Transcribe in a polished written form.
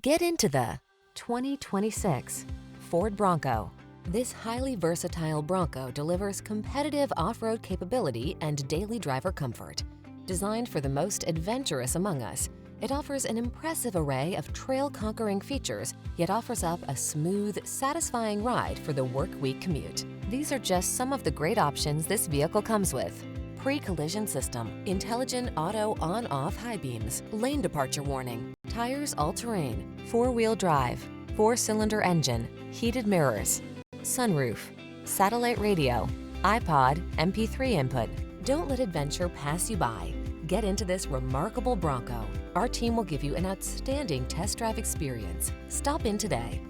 Get into the 2026 Ford Bronco. This highly versatile Bronco delivers competitive off-road capability and daily driver comfort. Designed for the most adventurous among us, it offers an impressive array of trail-conquering features, yet offers up a smooth, satisfying ride for the work week commute. These are just some of the great options this vehicle comes with: pre-collision system, intelligent auto on-off high beams, lane departure warning, tires all-terrain, four-wheel drive, four-cylinder engine, heated mirrors, sunroof, satellite radio, iPod, MP3 input. Don't let adventure pass you by. Get into this remarkable Bronco. Our team will give you an outstanding test drive experience. Stop in today.